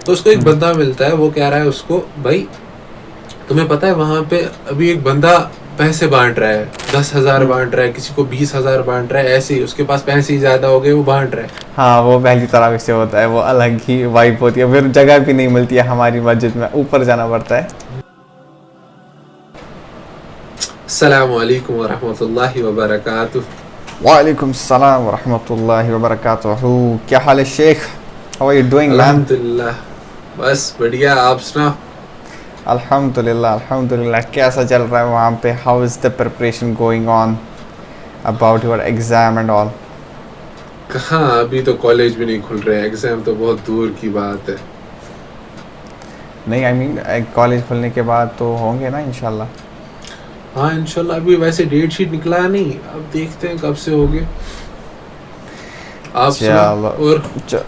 तो उसको एक बंदा मिलता है, वो कह रहा है उसको, भाई तुम्हें पता है वहां पे अभी एक बंदा पैसे बांट रहा है, 10,000 बांट रहा है, किसी को 20,000 बांट रहा है, ऐसे ही उसके पास पैसे ही ज्यादा हो गए, वो बांट रहा है। हाँ, वो पहली तरावी से होता है, वो अलग ही वाइब होती है, फिर जगह भी नहीं मिलती है हमारी मस्जिद में, ऊपर जाना पड़ता है। अस्सलामु अलैकुम वरहमतुल्लाहि वबरकातुह। वालेकुम सलाम व रहमतुल्लाहि व बरकातुहू। क्या हाल है Sheikh? How are you doing man? अल्हम्दुलिल्लाह, बस बढ़िया, आप सुनाओ। अल्हम्दुलिल्लाह अल्हम्दुलिल्लाह। कैसा चल रहा है वहाँ पे? How is the preparation going on about your exam and all? कहाँ, अभी तो कॉलेज भी नहीं खुल रहे हैं, एग्जाम तो बहुत दूर की बात है। नहीं, आई मीन कॉलेज खुलने के बाद तो होंगे ना इंशाल्लाह। हाँ इंशाल्लाह, अभी वैसे डेट शीट निकला नहीं, अब देखते हैं कब से होगे। आप सुनाओ, और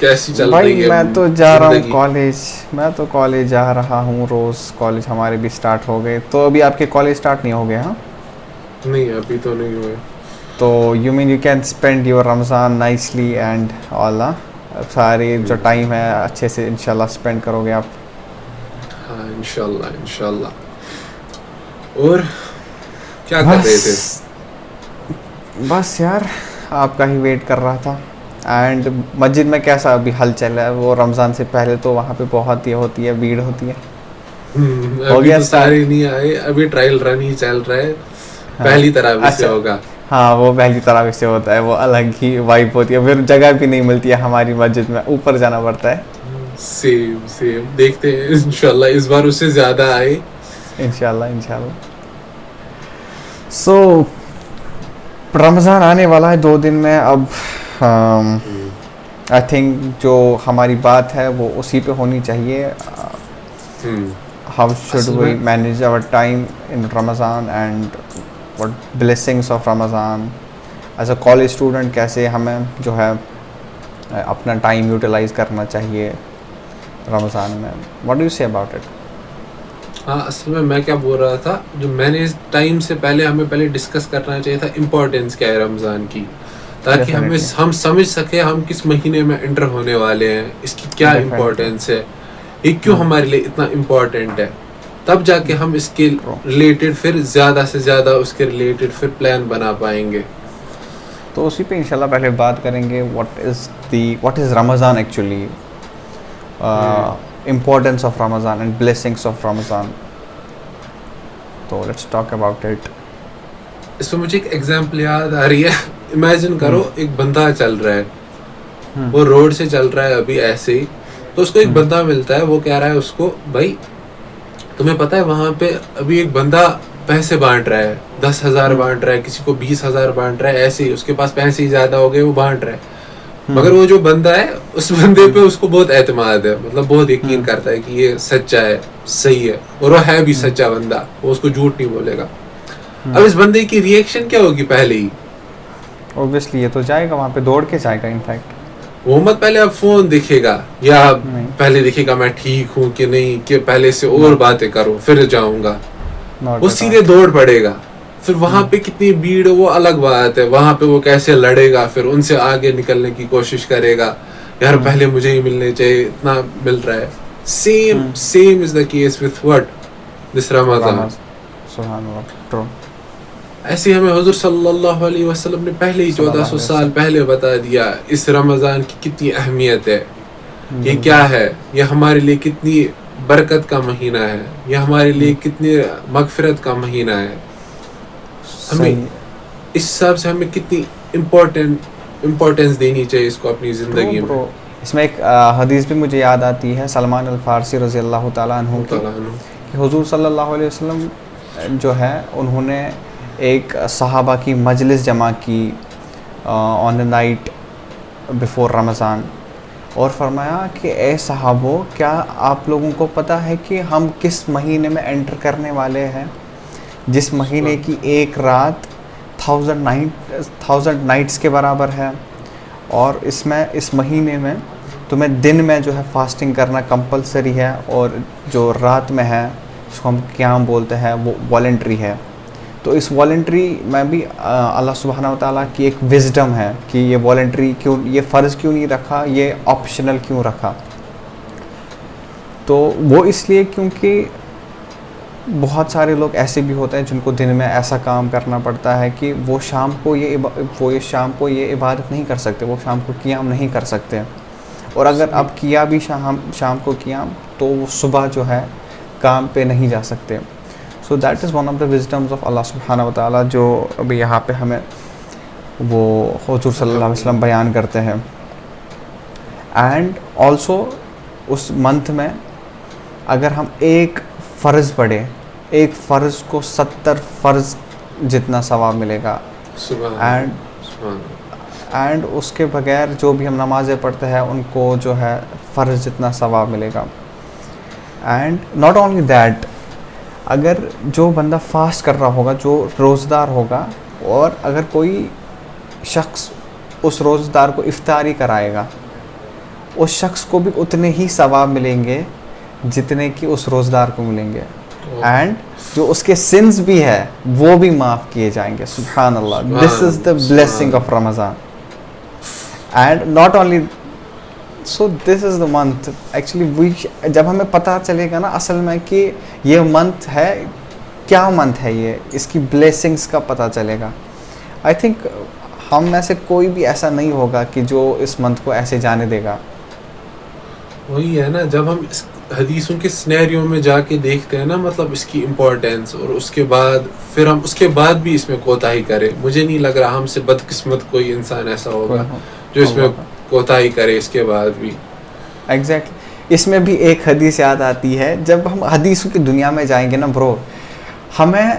कैसी चल भाई रही है मैं तो जा रहा हूँ जिंदगी? कॉलेज, मैं तो कॉलेज जा रहा हूँ रोज़। कॉलेज हमारे भी स्टार्ट हो गए। तो अभी आपके कॉलेज स्टार्ट नहीं हो गए? हाँ, नहीं अभी तो नहीं हुए। तो you mean you can spend your Ramzan nicely and all? सारे जो टाइम है अच्छे से इंशाल्लाह स्पेंड करोगे आप। हाँ इंशाल्लाह इंशाल्लाह। और क्या कर रहे थे? बस यार, आपका ही वेट कर रहा था। एंड मस्जिद में कैसा अभी हलचल है? वो रमज़ान से पहले तो वहाँ पे बहुत ये होती है, भीड़ होती है। हो अभी गया तो स्टार्ट? सारे नहीं आए, अभी ट्रायल रन ही चल रहा है। हाँ, पहली तरह से अच्छा। होगा। हाँ, वो पहली तरावी से होता है, वो अलग ही वाइब होती है, फिर जगह भी नहीं मिलती है हमारी मस्जिद में, ऊपर जाना पड़ता है। सेम सेम, देखते हैं इंशाल्लाह इस बार उससे ज्यादा आए। इंशाल्लाह इंशाल्लाह। सो रमज़ान आने वाला है 2 दिन में अब। आई थिंक जो हमारी बात है वो उसी पे होनी चाहिए। हाउ शुड असल वी में manage our time in Ramzan and what blessings of Ramzan as a college student? कैसे हमें जो है अपना टाइम यूटिलाइज़ करना चाहिए रमज़ान में? What do you say about it? हाँ, असल में मैं क्या बोल रहा था, जो मैंने इस टाइम से पहले हमें पहले डिस्कस करना चाहिए था इम्पोर्टेंस क्या है रमज़ान की, ताकि डेफिनेटली हम समझ सके हम किस महीने में एंटर होने वाले हैं, इसकी क्या डेफिनेटली इम्पोर्टेंस है, ये क्यों हमारे लिए इतना इम्पोर्टेंट है। तब जाके हम इसके ट्रू। रिलेटेड फिर ज़्यादा से ज़्यादा उसके रिलेटेड फिर प्लान बना पाएंगे। तो उसी पे इंशाल्लाह पहले बात करेंगे what is Ramzan actually, importance of Ramadan and blessings of Ramadan. तो let's talk about it. इसमें मुझे एक एग्जाम्पल याद आ रही है। इमेजिन करो एक बंदा चल रहा है, वो रोड से चल रहा है अभी ऐसे ही, तो उसको एक बंदा मिलता है, वो कह रहा है उसको, भाई तुम्हें पता है वहां पे अभी एक बंदा पैसे बांट रहा है, 10,000 बांट रहा है, किसी को 20,000 बांट रहा है, ऐसे ही उसके पास पैसे ही ज्यादा हो गए, वो बांट रहा है। मगर वो जो बंदा है, उस बंदे पे उसको बहुत एतमाद है, मतलब बहुत यकीन करता है कि ये सच्चा है, सही है, और वो है भी सच्चा बंदा, वो उसको झूठ नहीं बोलेगा। अब इस बंदे की रिएक्शन क्या होगी? पहले ही Obviously ये तो जाएगा वहाँ पे, दौड़ के जाएगा इनफैक्ट। वो मत पहले अब फोन दिखेगा, या नहीं, पहले दिखेगा मैं ठीक हूँ कि नहीं, कि पहले से और बातें करूँ फिर जाऊंगा, not वो at सीधे all. दौड़ पड़ेगा। फिर वहां पे कितनी भीड़ है वो अलग बात है, वहां पे वो कैसे लड़ेगा, फिर उनसे आगे निकलने की कोशिश करेगा, यार पहले मुझे ही मिलने चाहिए, इतना मिल रहा है। Same is the case with what this Ramzan. सुभान अल्लाह, ट्रू। ऐसे हमें हुजूर सल्लल्लाहु अलैहि वसल्लम ने पहले ही 1400 साल पहले बता दिया इस रमजान की कितनी अहमियत है, ये क्या है, ये हमारे लिए कितनी बरकत का महीना है, ये हमारे लिए कितनी मगफिरत का महीना है, हमें इस हिसाब से हमें कितनी इम्पोर्टेंस देनी चाहिए इसको अपनी ज़िंदगी में। इसमें एक हदीस भी मुझे याद आती है सलमान अल फारसी रज़ी अल्लाह ताला अन्हु की, कि हुजूर सल्लल्लाहु अलैहि वसल्लम जो है उन्होंने एक सहाबा की मजलिस जमा की on the night before Ramzan, और फरमाया कि ए सहाबो, क्या आप लोगों को पता है कि हम किस महीने में एंटर करने वाले हैं, जिस महीने की एक रात 1000 नाइट्स के बराबर है, और इस महीने में तुम्हें दिन में जो है फास्टिंग करना कंपलसरी है, और जो रात में है उसको हम क़याम बोलते हैं, वो वॉलंटरी है। तो इस वॉलंटरी में भी अल्लाह सुब्हानहू व तआला की एक विज़डम है कि ये वॉलंटरी क्यों, ये फ़र्ज़ क्यों नहीं रखा, ये ऑप्शनल क्यों रखा। तो वो इसलिए क्योंकि बहुत सारे लोग ऐसे भी होते हैं जिनको दिन में ऐसा काम करना पड़ता है कि वो शाम को ये इबादत नहीं कर सकते, वो शाम को क़ियाम नहीं कर सकते, और अगर अब किया भी शाम को क़ियाम तो वो सुबह जो है काम पे नहीं जा सकते। So that is one of the wisdoms of Allah सुब्हानहू व तआला जो अभी यहाँ पे हमें वो हुज़ूर सल्लल्लाहु अलैहि वसल्लम बयान करते हैं। एंड ऑल्सो उस मंथ में अगर हम एक फ़र्ज़ पढ़े, एक फ़र्ज़ को 70 फ़र्ज़ जितना सवाब मिलेगा। एंड उसके बगैर जो भी हम नमाज़ें पढ़ते हैं उनको जो है फ़र्ज़ जितना सवाब मिलेगा। एंड नॉट ओनली दैट, अगर जो बंदा फास्ट कर रहा होगा, जो रोज़दार होगा, और अगर कोई शख्स उस रोज़दार को इफ्तारी कराएगा, उस शख्स को भी उतने ही सवाब मिलेंगे जितने कि उस रोज़दार को मिलेंगे। एंड जो उसके सिंस भी है वो भी माफ़ किए जाएंगे। सुभान Allah, this is the blessing of Ramzan. And not only so this is the month actually जब हमें पता चलेगा ना असल में कि ये मंथ है, क्या मंथ है ये, इसकी ब्लेसिंग्स का पता चलेगा। आई थिंक हम में से कोई भी ऐसा नहीं होगा कि जो इस मंथ को ऐसे जाने देगा। वही है ना, जब हम इस हदीसों के सिनेरियो में जाके देखते हैं ना, मतलब इसकी इम्पोर्टेंस, और उसके बाद फिर हम उसके बाद भी इसमें कोताही करें, मुझे नहीं लग रहा हमसे बदकिस्मत कोई इंसान ऐसा होगा जो इसमें कोताही करे इसके बाद भी। एग्जैक्टली इसमें भी एक हदीस याद आती है। जब हम हदीसों की दुनिया में जाएंगे ना ब्रो, हमें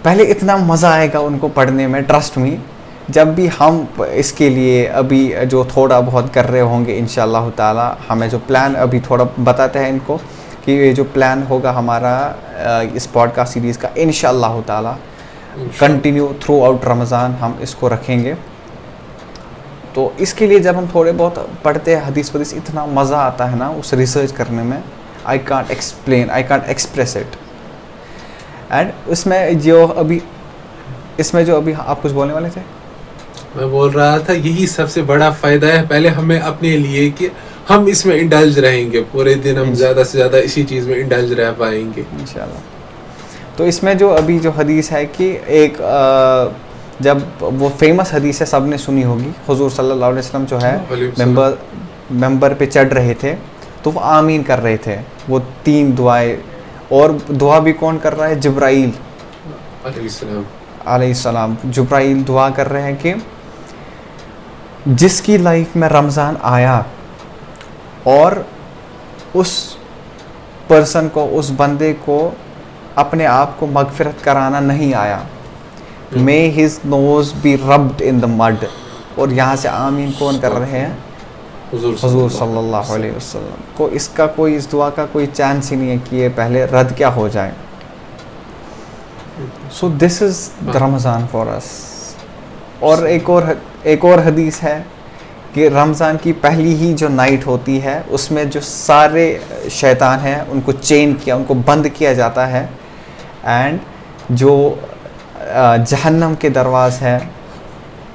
पहले इतना मज़ा आएगा उनको पढ़ने में, ट्रस्ट मी। जब भी हम इसके लिए अभी जो थोड़ा बहुत कर रहे होंगे इंशाअल्लाह ताला, हमें जो प्लान अभी थोड़ा बताते हैं इनको कि ये जो प्लान होगा हमारा इस पॉडकास्ट सीरीज़ का इंशाअल्लाह ताला कंटिन्यू थ्रू आउट रमज़ान हम इसको रखेंगे। तो इसके लिए जब हम थोड़े बहुत पढ़ते हैं हदीस वदीस, इतना मज़ा आता है ना उस रिसर्च करने में, I can't explain, I can't express it. And इसमें जो अभी आप कुछ बोलने वाले थे? मैं बोल रहा था यही सबसे बड़ा फ़ायदा है पहले हमें अपने लिए कि हम इसमें इंडल्ज रहेंगे, पूरे दिन हम ज़्यादा से ज़्यादा इसी चीज़ में इंडल्ज रह पाएंगे इंशाल्लाह। तो इसमें जो अभी जो हदीस है कि एक जब वो फेमस हदीस है, सब ने सुनी होगी, हुजूर सल्लल्लाहु अलैहि वसल्लम जो है मेंबर पे चढ़ रहे थे तो वो आमीन कर रहे थे, वो 3 दुआएं, और दुआ भी कौन कर रहा है? जिब्राइल अलैहिस्सलाम। जिब्राइल दुआ कर रहे हैं कि जिसकी लाइफ में रमज़ान आया और उस पर्सन को, उस बंदे को अपने आप को मगफिरत कराना नहीं आया, may his nose be rubbed in the mud. और यहाँ से आमीन कौन कर रहे हैं? हुजूर सल्लल्लाहु अलैहि वसल्लम को। इसका कोई, इस दुआ का कोई चांस ही नहीं है कि ये पहले रद्द क्या हो जाए। सो this is the Ramzan for us. और एक और हदीस है कि रमज़ान की पहली ही जो नाइट होती है उसमें जो सारे शैतान हैं उनको चेन किया, उनको बंद किया जाता है, एंड जो जहन्नम के दरवाज़े हैं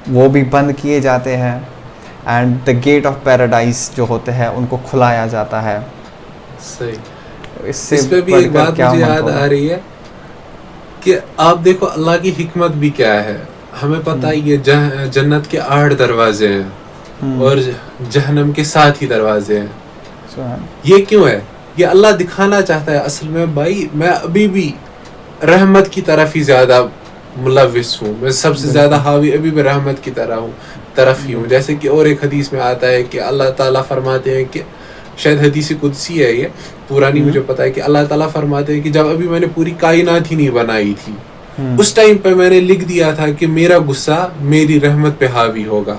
वो भी बंद किए जाते हैं, and the gate of paradise जो होते हैं उनको खुलाया जाता है। सही। इस पे भी एक बात मुझे याद आ रही है कि आप देखो अल्लाह की हिकमत भी क्या है। हमें पता है ये जन्नत के 8 दरवाजे हैं और जहन्नम के 7 ही दरवाजे हैं। ये क्यों है? ये अल्लाह दिखाना चाहता है असल में, भाई मैं अभी भी रहमत की तरफ ही ज्यादा मुलविस हूँ, मैं सबसे ज्यादा हावी अभी भी रहमत की तरफ ही हूँ। जैसे कि और एक हदीस में आता है कि अल्लाह ताला फरमाते हैं कि, शायद हदीस कुदसी है ये, पूरा नहीं मुझे पता है, कि अल्लाह ताला फरमाते हैं कि जब अभी मैंने पूरी कायनात ही नहीं बनाई थी उस टाइम पे मैंने लिख दिया था कि मेरा गुस्सा मेरी रहमत पे हावी होगा।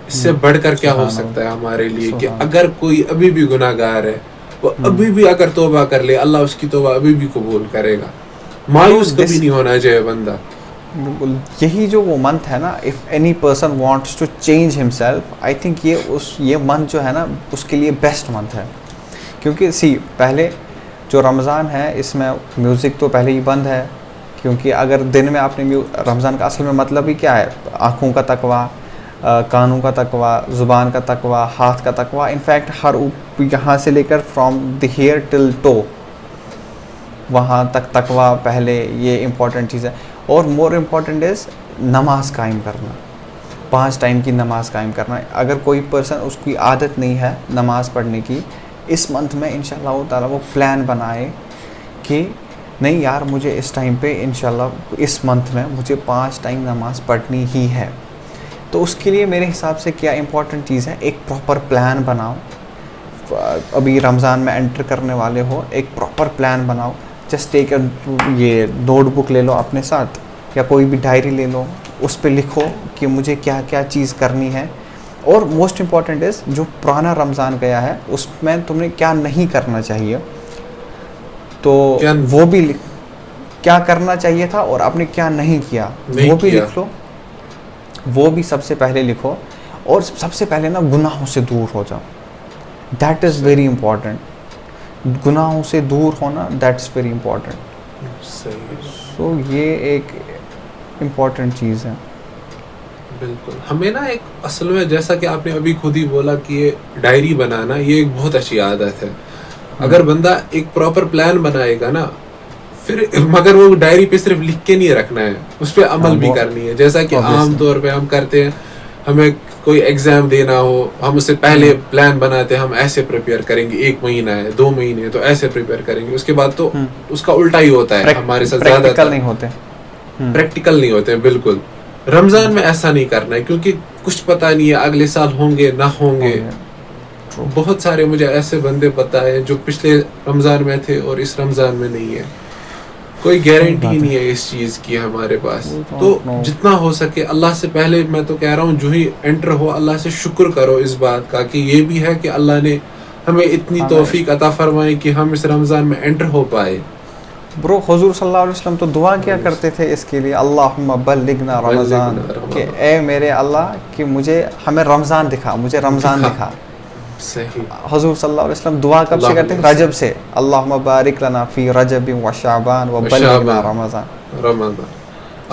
इससे बढ़कर क्या हो सकता है हमारे लिए कि अगर कोई अभी भी गुनाहगार है वो अभी भी अगर तौबा कर ले, अल्लाह उसकी तौबा अभी भी कबूल करेगा। मायूस कभी नहीं होना चाहिए बंदा। बिल्कुल, यही जो वो मंथ है ना, if any person wants to change himself, I think ये मंथ जो है ना उसके लिए बेस्ट मंथ है। क्योंकि पहले जो रमज़ान है इसमें म्यूज़िक तो पहले ही बंद है, क्योंकि अगर दिन में आपने रमज़ान का असल में मतलब ही क्या है? आँखों का तकवा, कानों का तकवा, ज़ुबान का तकवा, हाथ का तकवा, इनफैक्ट हर यहाँ से लेकर from the hair till toe वहाँ तक तकवा पहले, ये इम्पॉर्टेंट चीज़ है। और मोर इम्पॉर्टेंट इज़ नमाज कायम करना, 5 टाइम की नमाज कायम करना। अगर कोई पर्सन उसकी आदत नहीं है नमाज पढ़ने की, इस मंथ में इंशाअल्लाह ताला वो प्लान बनाए कि नहीं यार मुझे इस टाइम पे इंशाअल्लाह इस मंथ में मुझे 5 टाइम नमाज पढ़नी ही है। तो उसके लिए मेरे हिसाब से क्या इम्पोर्टेंट चीज़ है, एक प्रॉपर प्लान बनाओ। अभी रमज़ान में एंटर करने वाले हो, एक प्रॉपर प्लान बनाओ। जस्ट टेक ये नोटबुक ले लो अपने साथ या कोई भी डायरी ले लो, उस पे लिखो कि मुझे क्या क्या चीज़ करनी है। और मोस्ट इम्पॉर्टेंट इज़ जो पुराना रमज़ान गया है उसमें तुमने क्या नहीं करना चाहिए, तो वो भी क्या करना चाहिए था और आपने क्या नहीं किया वो भी लिख लो, वो भी सबसे पहले लिखो। और सबसे पहले ना गुनाहों से दूर हो जाओ, दैट इज़ वेरी इम्पॉर्टेंट। गुनाहों से दूर होना दैट्स वेरी इम्पॉर्टेंट। सो ये एक इम्पॉर्टेंट चीज़ है। बिल्कुल, हमें ना एक असल में जैसा कि आपने अभी खुद ही बोला कि ये डायरी बनाना ये एक बहुत अच्छी आदत है। अगर बंदा एक प्रॉपर प्लान बनाएगा ना, फिर मगर वो डायरी पे सिर्फ लिख के नहीं रखना है, उस पर अमल भी करनी है। जैसा कि आम तौर पे हम करते हैं, हमें कोई एग्जाम देना हो, हम उससे पहले प्लान बनाते हैं, हम ऐसे प्रिपेयर करेंगे, 1 महीना है 2 महीने है तो ऐसे प्रिपेयर करेंगे, उसके बाद तो उसका उल्टा ही होता है। हमारे साथ प्रैक्टिकल नहीं होते, प्रैक्टिकल नहीं होते हैं। बिल्कुल, रमजान में ऐसा नहीं करना है क्योंकि कुछ पता नहीं है अगले साल होंगे ना होंगे। बहुत सारे मुझे ऐसे बंदे पता है जो पिछले रमजान में थे और इस रमजान में नहीं है। कोई गारंटी नहीं है इस चीज की हमारे पास। तो जितना हो सके अल्लाह से पहले, मैं तो कह रहा हूँ जो ही एंटर हो अल्लाह से शुक्र करो इस बात का कि ये भी है कि अल्लाह ने हमें इतनी तौफीक अता फरमाई कि हम इस रमजान में एंटर हो पाए। ब्रो हुजूर सल्लल्लाहु अलैहि वसल्लम तो दुआ क्या करते थे इसके लिए, अल्लाहुम्मा बल्लिगना रमज़ान, कि ए मेरे अल्लाह कि मुझे हमें रमज़ान दिखा, मुझे रमज़ान दिखा। सही। हुजूर सल्लल्लाहु अलैहि वसल्लम दुआ कब से करते हैं? रजब से, अल्लाहुम्मा बारिक लना फी रजब व शाबान व बल्लिगना रमज़ान।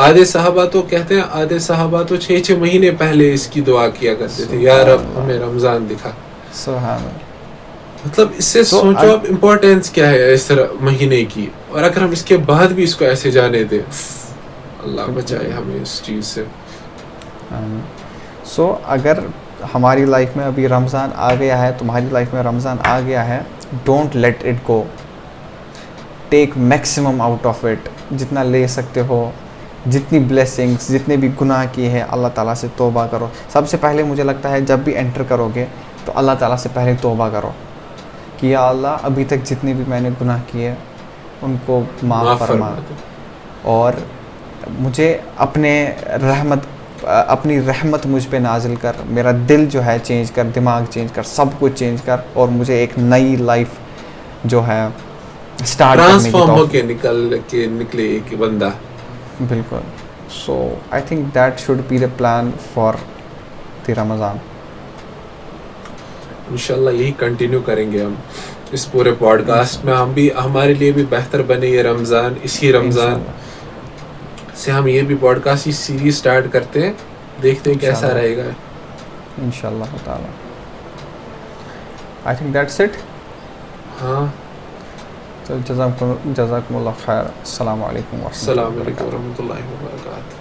आधे सहाबा तो कहते हैं, आधे सहाबा तो 6 महीने पहले इसकी दुआ किया करते थे, या रब हमें रमज़ान दिखा। सुभान अल्लाह। मतलब इससे सोचो अब इम्पोर्टेंस क्या है इस महीने की, और अगर हम इसके बाद भी इसको ऐसे जाने दें, अल्लाह बचाए हमें इस चीज़ से। सो अगर हमारी लाइफ में अभी रमज़ान आ गया है, तुम्हारी लाइफ में रमज़ान आ गया है, don't let it go, take maximum out of it. जितना ले सकते हो, जितनी ब्लेसिंग्स, जितने भी गुनाह किए हैं अल्लाह ताला से तौबा करो। सबसे पहले मुझे लगता है जब भी एंटर करोगे तो अल्लाह ताला से पहले तौबा करो कि या अल्लाह अभी तक जितने भी मैंने गुनाह किए उनको माफ़ फरमा, और मुझे अपनी रहमत मुझ पे नाजिल कर, मेरा दिल जो है चेंज कर, दिमाग चेंज कर, सब कुछ चेंज कर, और मुझे एक नई लाइफ जो है स्टार्ट ट्रांसफॉर्म होके निकले एक बंदा। बिल्कुल। So I think that should be the plan for the Ramzan. इंशाल्लाह यही कंटिन्यू करेंगे हम इस पूरे पॉडकास्ट में। हम भी, हमारे लिए भी बेहतर बने ये रमज़ान। इसी रमज़ान से हम ये भी पॉडकास्ट की सीरीज स्टार्ट करते हैं, देखते हैं कैसा रहेगा इंशाल्लाह ताला। I think that's it. हाँ, तो जज़ाकुमुल्लाह खैर। अस्सलाम वालेकुम व रहमतुल्लाहि व बरकातहू।